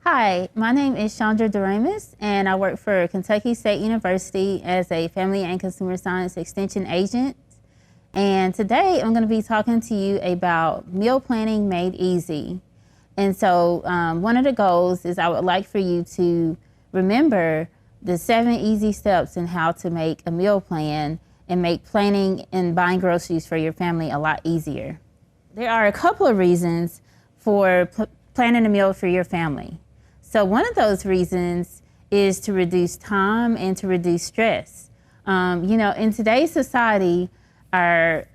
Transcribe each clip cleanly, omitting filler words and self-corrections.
Hi, my name is Chandra Doremus, and I work for Kentucky State University as a Family and Consumer Science Extension agent. And today I'm going to be talking to you about meal planning made easy. And so one of the goals is I would like for you to remember the 7 easy steps in how to make a meal plan and make planning and buying groceries for your family a lot easier. There are a couple of reasons for planning a meal for your family. So one of those reasons is to reduce time and to reduce stress. In today's society, our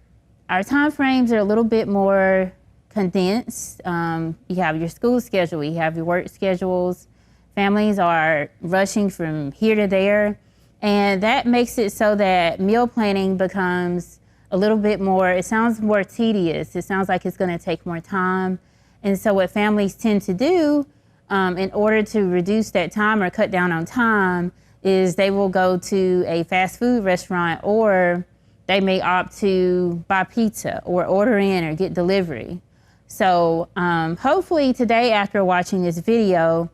time frames are a little bit more condensed. You have your school schedule, you have your work schedules. Families are rushing from here to there, and that makes it so that meal planning becomes a little bit more, it sounds more tedious. It sounds like it's going to take more time. And so what families tend to do in order to reduce that time or cut down on time is they will go to a fast food restaurant, or they may opt to buy pizza or order in or get delivery. So hopefully today, after watching this video,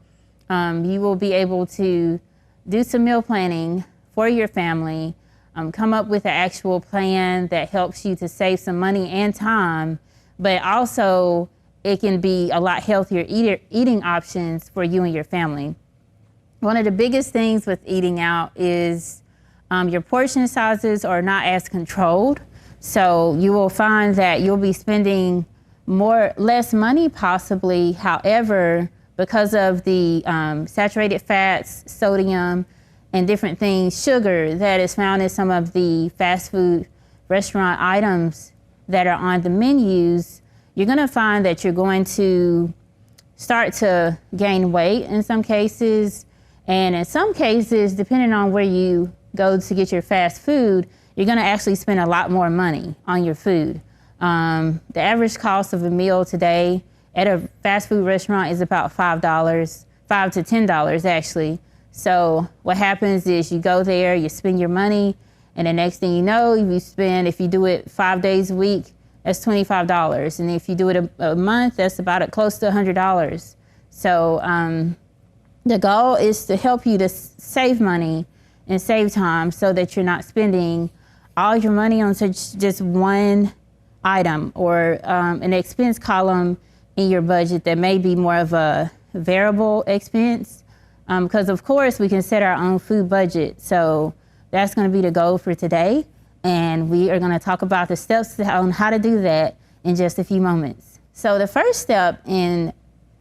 you will be able to do some meal planning for your family, come up with an actual plan that helps you to save some money and time, but also it can be a lot healthier eating options for you and your family. One of the biggest things with eating out is your portion sizes are not as controlled. So you will find that you'll be spending less money possibly. However, because of the saturated fats, sodium, and different things, sugar that is found in some of the fast food restaurant items that are on the menus, you're going to find that you're going to start to gain weight in some cases. And in some cases, depending on where you go to get your fast food, you're going to actually spend a lot more money on your food. The average cost of a meal today at a fast food restaurant is about $5 to $10 actually. So what happens is you go there, you spend your money, and the next thing you know, if you do it 5 days a week, that's $25. And if you do it a month, that's about close to $100. So the goal is to help you to save money and save time so that you're not spending all your money on just one item or an expense column in your budget that may be more of a variable expense. Because of course we can set our own food budget. So that's going to be the goal for today. And we are going to talk about the steps on how to do that in just a few moments. So the first step in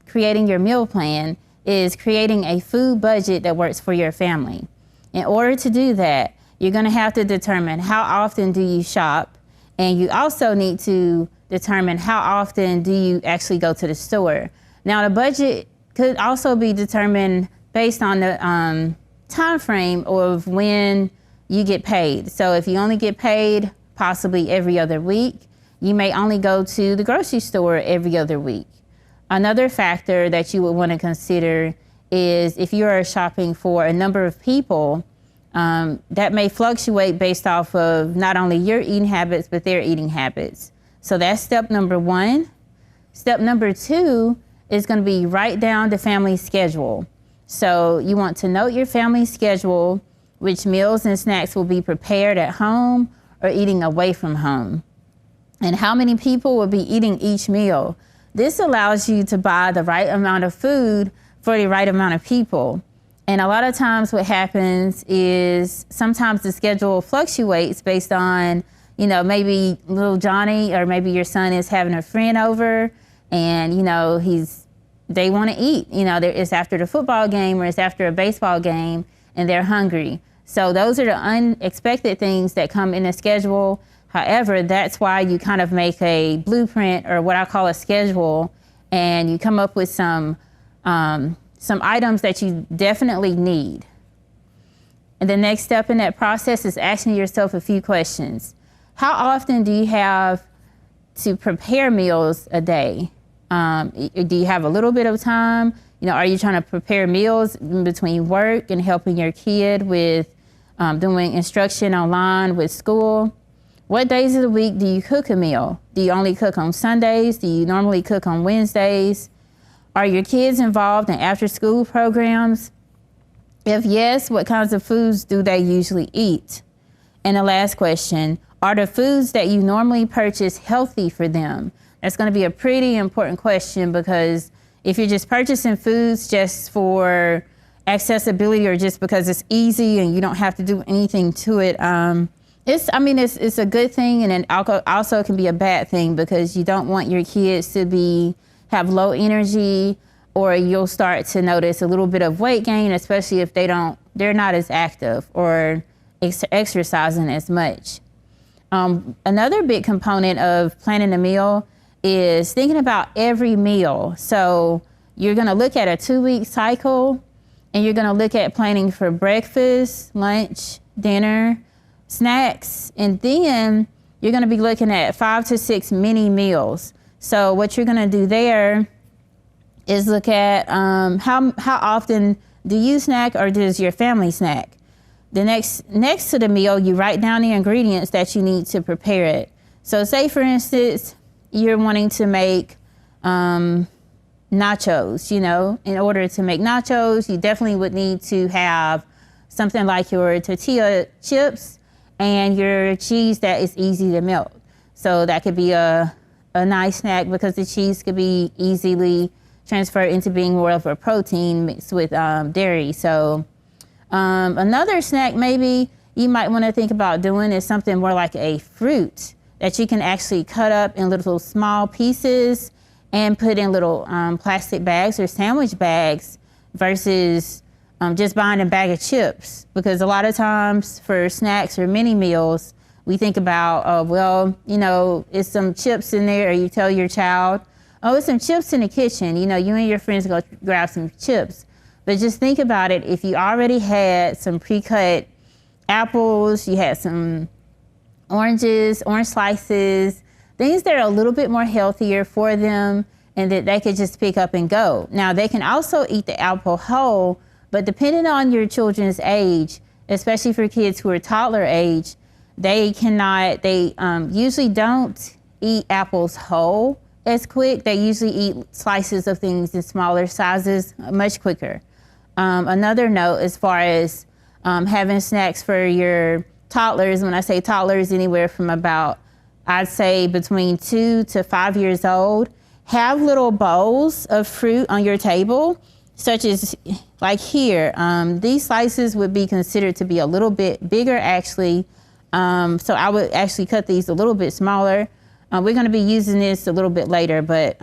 creating your meal plan is creating a food budget that works for your family. In order to do that, you're going to have to determine how often do you shop, and you also need to determine how often do you actually go to the store. Now, the budget could also be determined based on the time frame of when you get paid. So if you only get paid possibly every other week, you may only go to the grocery store every other week. Another factor that you would want to consider is if you are shopping for a number of people, that may fluctuate based off of not only your eating habits, but their eating habits. So that's step number 1. Step number 2 is going to be write down the family schedule. So you want to note your family schedule, which meals and snacks will be prepared at home or eating away from home, and how many people will be eating each meal. This allows you to buy the right amount of food for the right amount of people. And a lot of times what happens is sometimes the schedule fluctuates based on, maybe little Johnny or maybe your son is having a friend over and, they want to eat. It's after the football game or it's after a baseball game and they're hungry. So those are the unexpected things that come in the schedule. However, that's why you kind of make a blueprint or what I call a schedule, and you come up with some items that you definitely need. And the next step in that process is asking yourself a few questions. How often do you have to prepare meals a day? Do you have a little bit of time? Are you trying to prepare meals in between work and helping your kid with doing instruction online with school? What days of the week do you cook a meal? Do you only cook on Sundays? Do you normally cook on Wednesdays? Are your kids involved in after-school programs? If yes, what kinds of foods do they usually eat? And the last question, are the foods that you normally purchase healthy for them? That's going to be a pretty important question, because if you're just purchasing foods just for accessibility or just because it's easy and you don't have to do anything to it, it's a good thing, and it also can be a bad thing, because you don't want your kids to have low energy, or you'll start to notice a little bit of weight gain, especially if they're not as active or exercising as much. Another big component of planning a meal is thinking about every meal. So you're gonna look at a 2-week cycle, and you're gonna look at planning for breakfast, lunch, dinner, snacks, and then you're gonna be looking at 5 to 6 mini meals. So what you're gonna do there is look at how often do you snack, or does your family snack? The next to the meal, you write down the ingredients that you need to prepare it. So say, for instance, you're wanting to make nachos. In order to make nachos, you definitely would need to have something like your tortilla chips and your cheese that is easy to melt. So that could be a nice snack, because the cheese could be easily transferred into being more of a protein mixed with dairy. So another snack maybe you might want to think about doing is something more like a fruit that you can actually cut up in little small pieces and put in little plastic bags or sandwich bags, versus just buying a bag of chips. Because a lot of times for snacks or mini meals, we think about, it's some chips in there, or you tell your child, oh, it's some chips in the kitchen. You and your friends go grab some chips. But just think about it. If you already had some pre-cut apples, you had some oranges, orange slices, things that are a little bit more healthier for them, and that they could just pick up and go. Now, they can also eat the apple whole, but depending on your children's age, especially for kids who are toddler age, they usually don't eat apples whole as quick. They usually eat slices of things in smaller sizes much quicker. Another note, as far as having snacks for your toddlers, when I say toddlers, anywhere from about, I'd say between 2 to 5 years old, have little bowls of fruit on your table, such as like here. These slices would be considered to be a little bit bigger, actually. So I would actually cut these a little bit smaller. We're going to be using this a little bit later, but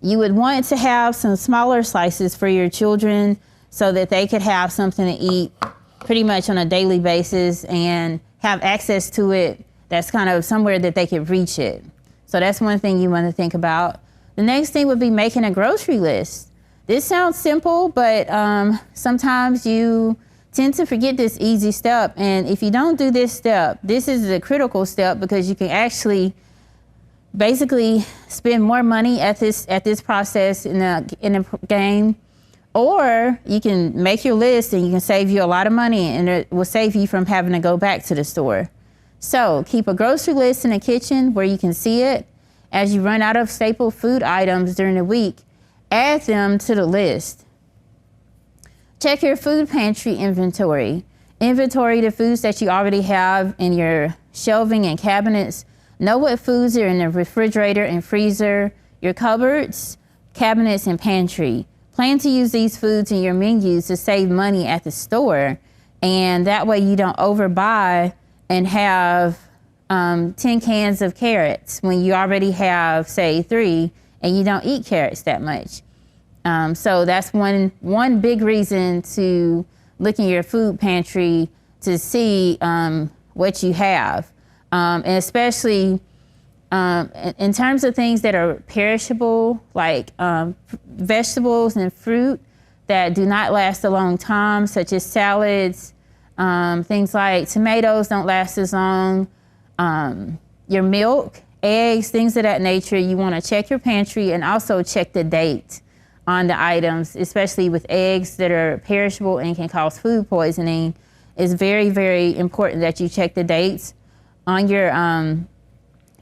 you would want to have some smaller slices for your children so that they could have something to eat pretty much on a daily basis and have access to it that's kind of somewhere that they could reach it. So that's one thing you want to think about. The next thing would be making a grocery list. This sounds simple, but sometimes you tend to forget this easy step. And if you don't do this step, this is a critical step, because you can actually basically spend more money at this process in a game, or you can make your list and you can save you a lot of money, and it will save you from having to go back to the store. So keep a grocery list in the kitchen where you can see it. As you run out of staple food items during the week, add them to the list. Check your food pantry inventory. Inventory the foods that you already have in your shelving and cabinets. Know what foods are in the refrigerator and freezer, your cupboards, cabinets, and pantry. Plan to use these foods in your menus to save money at the store, and that way you don't overbuy and have 10 cans of carrots when you already have, say, 3, and you don't eat carrots that much. So that's one big reason to look in your food pantry to see what you have. And especially in terms of things that are perishable, like vegetables and fruit that do not last a long time, such as salads, things like tomatoes don't last as long, your milk, eggs, things of that nature. You want to check your pantry and also check the date on the items, especially with eggs that are perishable and can cause food poisoning. It's very, very important that you check the dates on your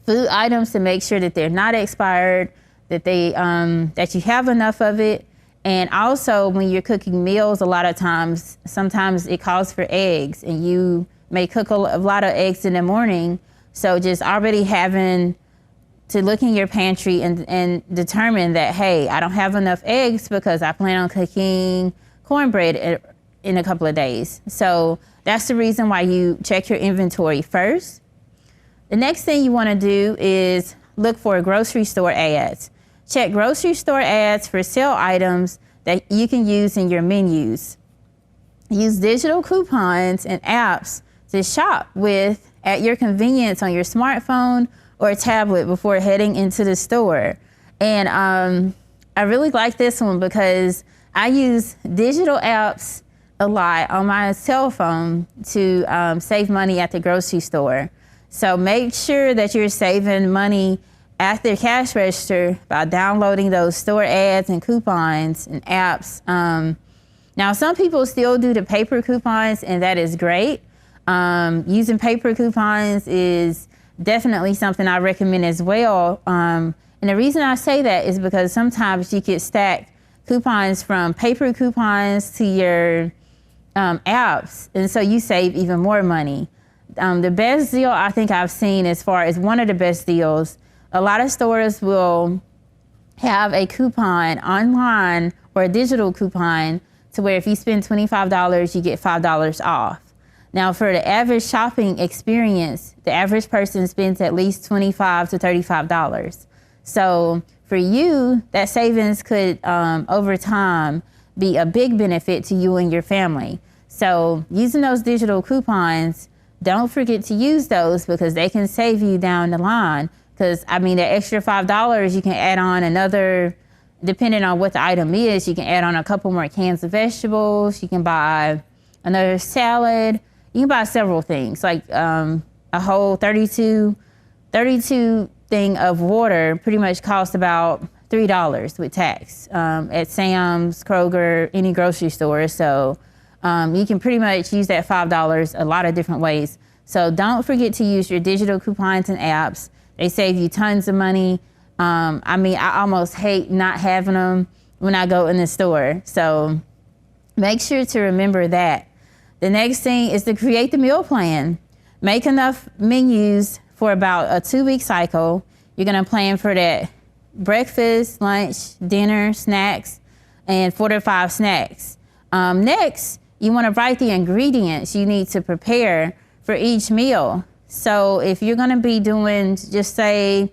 food items to make sure that they're not expired, that you have enough of it. And also when you're cooking meals, a lot of times, sometimes it calls for eggs, and you may cook a lot of eggs in the morning. So just already having to look in your pantry and determine that, hey, I don't have enough eggs because I plan on cooking cornbread in a couple of days. So that's the reason why you check your inventory first. The next thing you want to do is look for grocery store ads. Check grocery store ads for sale items that you can use in your menus. Use digital coupons and apps to shop with at your convenience on your smartphone or tablet before heading into the store. And I really like this one because I use digital apps a lot on my cell phone to save money at the grocery store. So make sure that you're saving money at the cash register by downloading those store ads and coupons and apps. Now, some people still do the paper coupons, and that is great. Using paper coupons is definitely something I recommend as well. And the reason I say that is because sometimes you get stacked coupons from paper coupons to your apps, and so you save even more money. The best deal I think I've seen, as far as one of the best deals, a lot of stores will have a coupon online or a digital coupon to where if you spend $25, you get $5 off. Now, for the average shopping experience, the average person spends at least $25 to $35. So for you, that savings could, over time, be a big benefit to you and your family. So using those digital coupons, don't forget to use those because they can save you down the line. Because, I mean, the extra $5, you can add on another, depending on what the item is, you can add on a couple more cans of vegetables. You can buy another salad. You can buy several things, like a whole 32 thing of water pretty much costs about $3 with tax at Sam's, Kroger, any grocery store. So you can pretty much use that $5 a lot of different ways. So don't forget to use your digital coupons and apps. They save you tons of money. I mean, I almost hate not having them when I go in the store. So make sure to remember that. The next thing is to create the meal plan. Make enough menus for about a 2-week cycle. You're gonna plan for that breakfast, lunch, dinner, snacks, and 4 to 5 snacks. Next, you wanna write the ingredients you need to prepare for each meal. So if you're gonna be doing, let's just say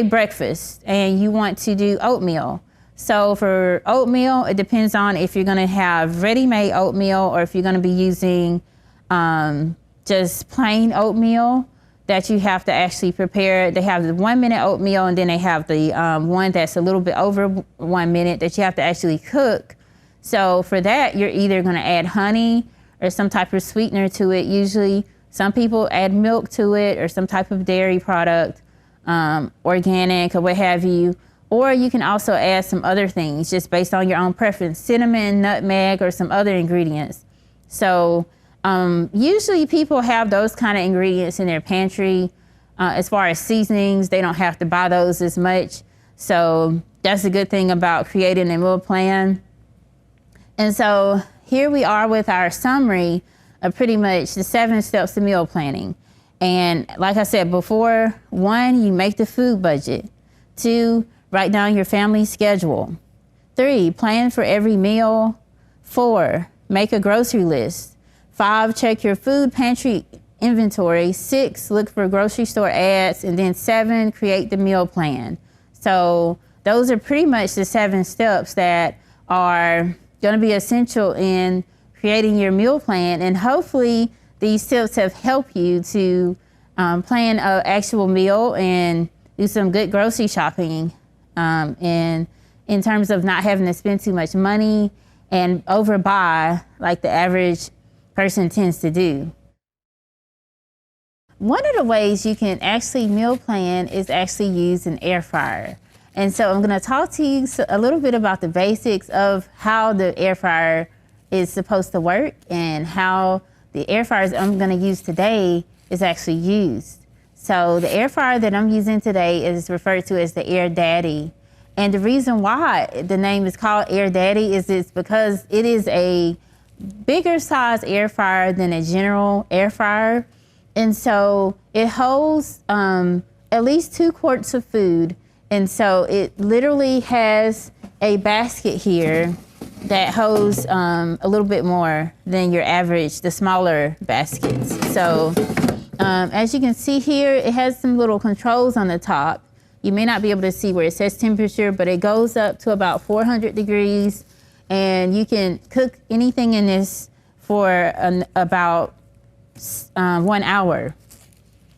breakfast, and you want to do oatmeal. So for oatmeal, it depends on if you're gonna have ready-made oatmeal or if you're gonna be using just plain oatmeal that you have to actually prepare. They have the 1-minute oatmeal, and then they have the one that's a little bit over 1 minute that you have to actually cook. So for that, you're either gonna add honey or some type of sweetener to it. Usually, some people add milk to it or some type of dairy product, organic or what have you. Or you can also add some other things just based on your own preference, cinnamon, nutmeg, or some other ingredients. So usually people have those kind of ingredients in their pantry. As far as seasonings, they don't have to buy those as much. So that's a good thing about creating a meal plan. And so here we are with our summary of pretty much the 7 steps to meal planning. And like I said before, 1, you make the food budget. 2, write down your family schedule. 3, plan for every meal. 4, make a grocery list. 5, check your food pantry inventory. 6, look for grocery store ads. And then 7, create the meal plan. So those are pretty much the 7 steps that are going to be essential in creating your meal plan. And hopefully these tips have helped you to plan an actual meal and do some good grocery shopping, and in terms of not having to spend too much money and overbuy like the average person tends to do. One of the ways you can actually meal plan is actually use an air fryer. And so I'm going to talk to you a little bit about the basics of how the air fryer is supposed to work and how the air fryers I'm going to use today is actually used. So the air fryer that I'm using today is referred to as the Air Daddy. And the reason why the name is called Air Daddy is it's because it is a bigger size air fryer than a general air fryer. And so it holds at least 2 quarts of food. And so it literally has a basket here that holds a little bit more than your average, the smaller baskets. So as you can see here, it has some little controls on the top. You may not be able to see where it says temperature, but it goes up to about 400 degrees, and you can cook anything in this for about 1 hour.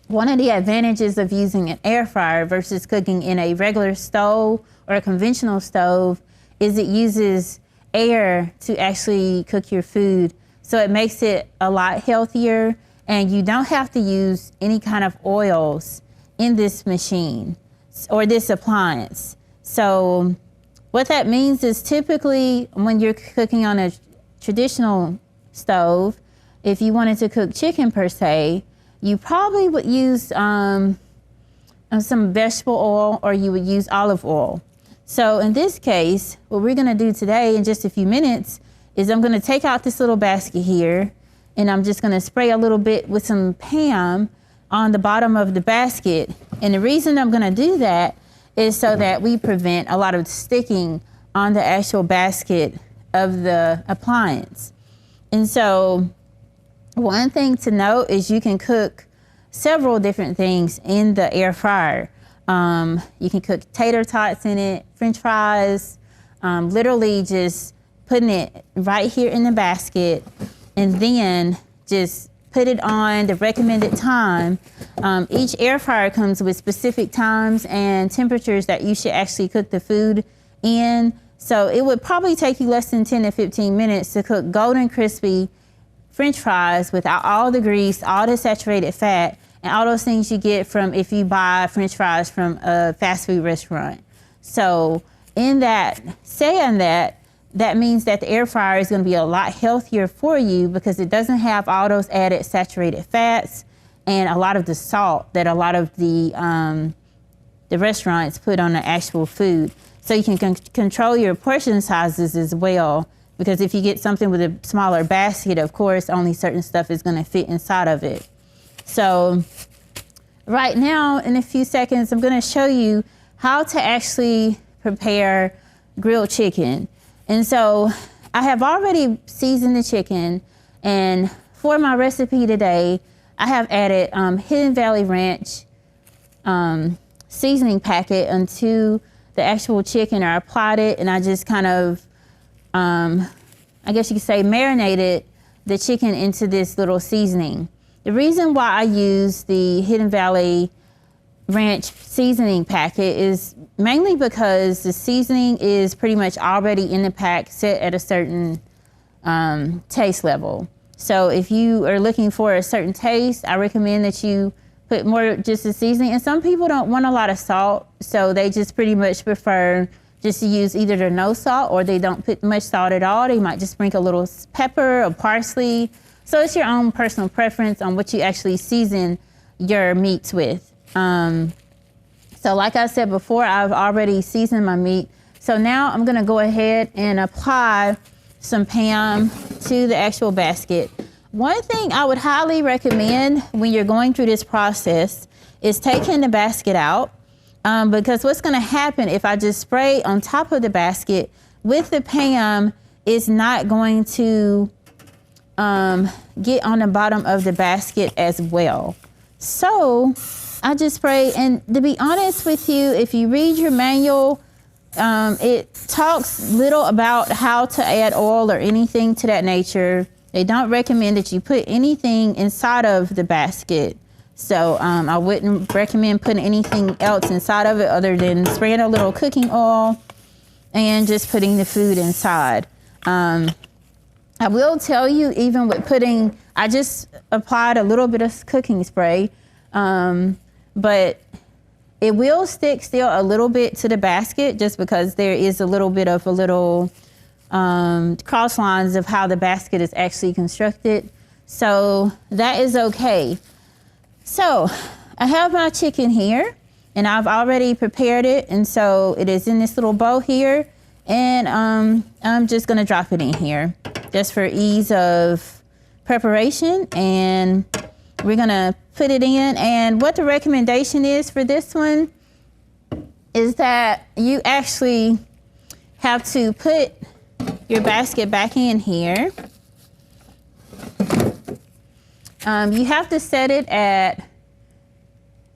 One of the advantages of using an air fryer versus cooking in a regular stove or a conventional stove is it uses air to actually cook your food. So it makes it a lot healthier, and you don't have to use any kind of oils in this machine or this appliance. So what that means is typically when you're cooking on a traditional stove, if you wanted to cook chicken per se, you probably would use some vegetable oil, or you would use olive oil. So in this case, what we're gonna do today in just a few minutes is I'm gonna take out this little basket here, and I'm just gonna spray a little bit with some Pam on the bottom of the basket. And the reason I'm gonna do that is so that we prevent a lot of sticking on the actual basket of the appliance. And so one thing to note is you can cook several different things in the air fryer. You can cook tater tots in it, French fries, literally just putting it right here in the basket, and then just put it on the recommended time. Each air fryer comes with specific times and temperatures that you should actually cook the food in. So it would probably take you less than 10 to 15 minutes to cook golden crispy French fries without all the grease, all the saturated fat, and all those things you get from if you buy French fries from a fast food restaurant. So in that, saying that, that means that the air fryer is gonna be a lot healthier for you because it doesn't have all those added saturated fats and a lot of the salt that a lot of the restaurants put on the actual food. So you can control your portion sizes as well, because if you get something with a smaller basket, of course, only certain stuff is gonna fit inside of it. So right now, in a few seconds, I'm gonna show you how to actually prepare grilled chicken. And so I have already seasoned the chicken, and for my recipe today, I have added Hidden Valley Ranch seasoning packet onto the actual chicken, or I applied it, and I just kind of, I guess you could say, marinated the chicken into this little seasoning. The reason why I use the Hidden Valley Ranch seasoning packet is mainly because the seasoning is pretty much already in the pack, set at a certain taste level. So if you are looking for a certain taste, I recommend that you put more just the seasoning. And some people don't want a lot of salt, so they just pretty much prefer just to use either the no salt, or they don't put much salt at all. They might just sprinkle a little pepper or parsley. So it's your own personal preference on what you actually season your meats with. So like I said before, I've already seasoned my meat. So now I'm gonna go ahead and apply some Pam to the actual basket. One thing I would highly recommend when you're going through this process is taking the basket out, because what's gonna happen if I just spray on top of the basket with the Pam is not going to get on the bottom of the basket as well. So I just spray, and to be honest with you, if you read your manual, it talks little about how to add oil or anything to that nature. They don't recommend that you put anything inside of the basket. So I wouldn't recommend putting anything else inside of it other than spraying a little cooking oil and just putting the food inside. I will tell you, even with putting, I just applied a little bit of cooking spray, but it will stick still a little bit to the basket just because there is a little bit of cross lines of how the basket is actually constructed. So that is okay. So I have my chicken here, And I've already prepared it, and so it is in this little bowl here, and I'm just gonna drop it in here just for ease of preparation, and we're gonna put it in. And what the recommendation is for this one is that you actually have to put your basket back in here. You have to set it at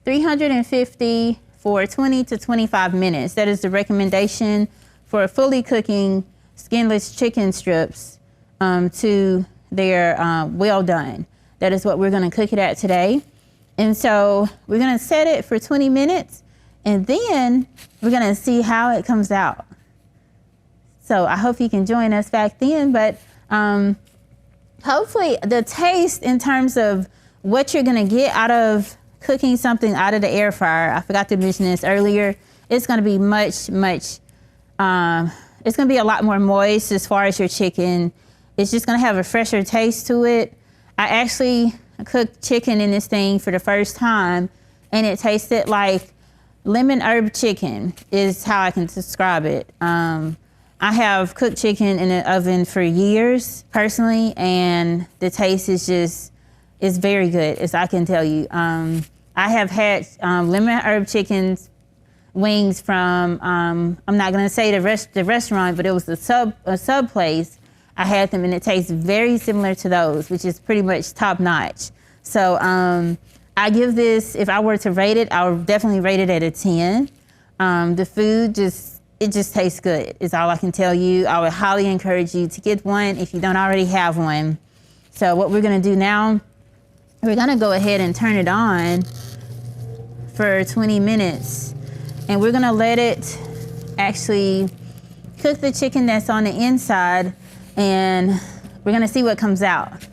350 for 20 to 25 minutes. That is the recommendation for fully cooking skinless chicken strips to their well done. That is what we're gonna cook it at today. And so we're gonna set it for 20 minutes, and then we're gonna see how it comes out. So I hope you can join us back then, but hopefully the taste in terms of what you're gonna get out of cooking something out of the air fryer, I forgot to mention this earlier, it's gonna be it's gonna be a lot more moist as far as your chicken. It's just gonna have a fresher taste to it. I actually cooked chicken in this thing for the first time, and it tasted like lemon herb chicken is how I can describe it. I have cooked chicken in the oven for years personally, and the taste is very good, as I can tell you. I have had lemon herb chickens wings from, I'm not gonna say the restaurant, but it was a sub place. I had them, and it tastes very similar to those, which is pretty much top notch. So I give this, if I were to rate it, I would definitely rate it at a 10. The food it just tastes good, is all I can tell you. I would highly encourage you to get one if you don't already have one. So what we're gonna do now, we're gonna go ahead and turn it on for 20 minutes. And we're gonna let it actually cook the chicken that's on the inside, and we're gonna see what comes out.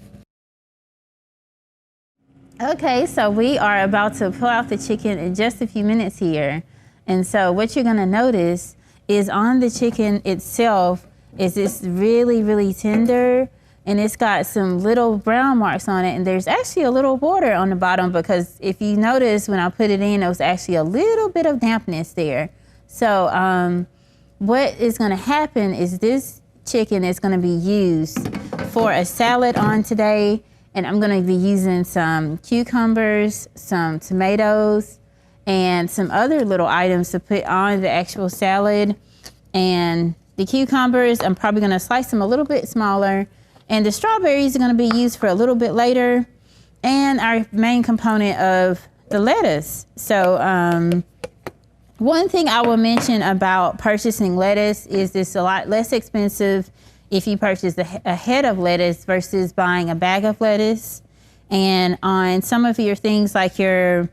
Okay, so we are about to pull out the chicken in just a few minutes here. And so what you're gonna notice is on the chicken itself is this really, really tender, and it's got some little brown marks on it, and there's actually a little water on the bottom, because if you notice when I put it in, there was actually a little bit of dampness there. So what is gonna happen is this chicken is gonna be used for a salad on today, and I'm gonna be using some cucumbers, some tomatoes, and some other little items to put on the actual salad. And the cucumbers, I'm probably gonna slice them a little bit smaller, and the strawberries are gonna be used for a little bit later, and our main component of the lettuce. So one thing I will mention about purchasing lettuce is it's a lot less expensive if you purchase a head of lettuce versus buying a bag of lettuce. And on some of your things, like your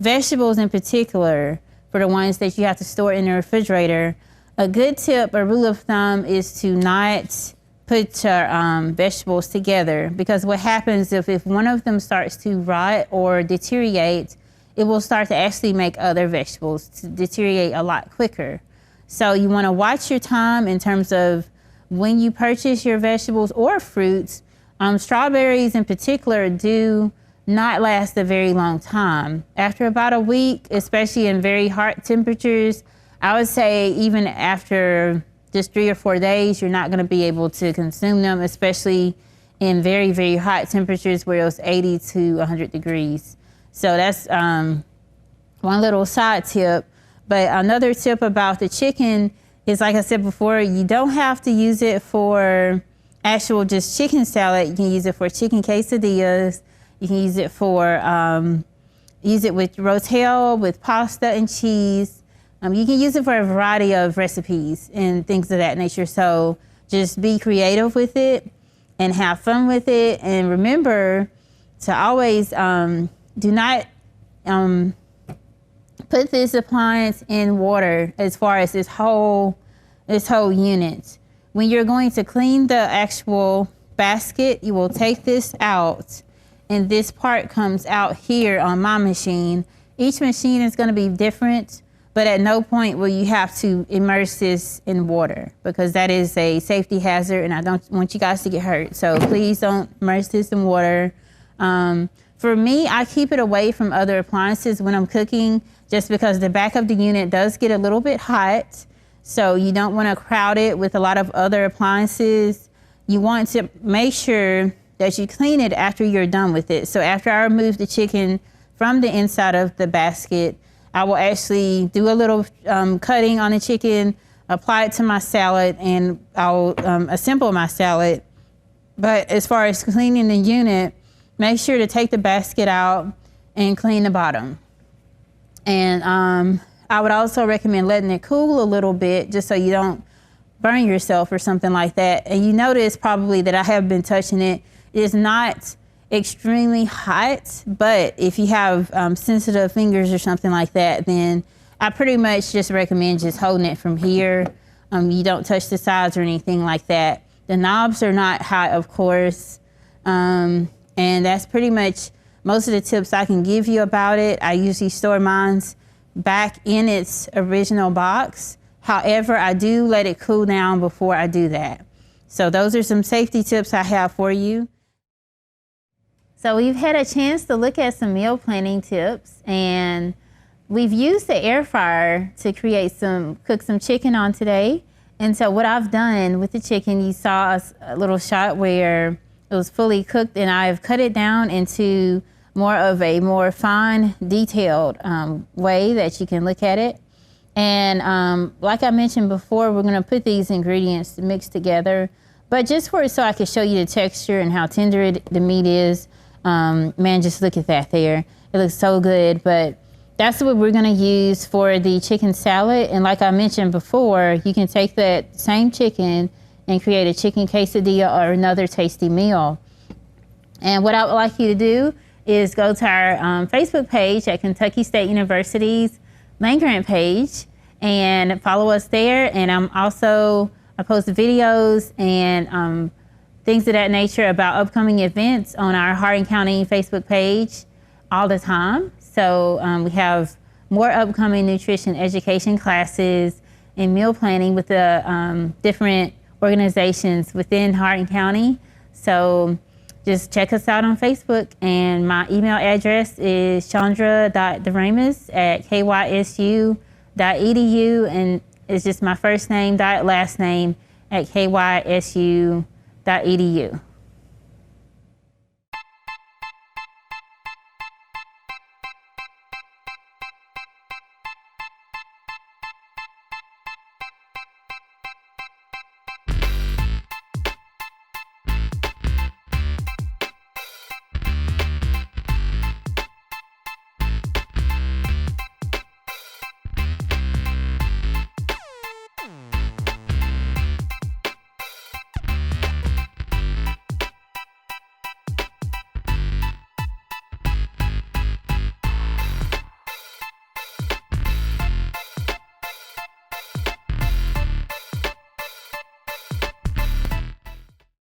vegetables in particular, for the ones that you have to store in the refrigerator, a good tip, a rule of thumb, is to not put your vegetables together, because what happens if one of them starts to rot or deteriorate, it will start to actually make other vegetables to deteriorate a lot quicker. So you want to watch your time in terms of when you purchase your vegetables or fruits. Strawberries in particular do not last a very long time. After about a week, especially in very hot temperatures, I would say even after just 3 or 4 days, you're not going to be able to consume them, especially in very, very hot temperatures where it was 80 to 100 degrees. So that's one little side tip. But another tip about the chicken is, like I said before, you don't have to use it for actual just chicken salad. You can use it for chicken quesadillas. You can use it for, use it with rotel, with pasta and cheese. You can use it for a variety of recipes and things of that nature. So just be creative with it and have fun with it. And remember to always do not put this appliance in water as far as this whole unit. When you're going to clean the actual basket, you will take this out, and this part comes out here on my machine. Each machine is going to be different, but at no point will you have to immerse this in water, because that is a safety hazard, and I don't want you guys to get hurt. So please don't immerse this in water. For me, I keep it away from other appliances when I'm cooking, just because the back of the unit does get a little bit hot. So you don't want to crowd it with a lot of other appliances. You want to make sure that you clean it after you're done with it. So after I remove the chicken from the inside of the basket, I will actually do a little cutting on the chicken, apply it to my salad, and I'll assemble my salad. But as far as cleaning the unit, make sure to take the basket out and clean the bottom. And I would also recommend letting it cool a little bit just so you don't burn yourself or something like that. And you notice probably that I have been touching it. It is not extremely hot, but if you have sensitive fingers or something like that, then I pretty much just recommend just holding it from here. You don't touch the sides or anything like that. The knobs are not hot, of course. And that's pretty much most of the tips I can give you about it. I usually store mine back in its original box. However, I do let it cool down before I do that. So those are some safety tips I have for you. So we've had a chance to look at some meal planning tips, and we've used the air fryer to cook some chicken on today. And so what I've done with the chicken, you saw a little shot where it was fully cooked, and I've cut it down into more of a more fine, detailed way that you can look at it. And like I mentioned before, we're gonna put these ingredients mixed together, but just so I can show you the texture and how tender the meat is. Man, just look at that there. It looks so good, but that's what we're gonna use for the chicken salad. And like I mentioned before, you can take that same chicken and create a chicken quesadilla or another tasty meal. And what I would like you to do is go to our Facebook page at Kentucky State University's land-grant page and follow us there. And I post videos and things of that nature about upcoming events on our Hardin County Facebook page all the time. So we have more upcoming nutrition education classes and meal planning with the different organizations within Hardin County. So just check us out on Facebook, and my email address is chandra.doremus@kysu.edu, and it's just my first name, last name at kysu.edu.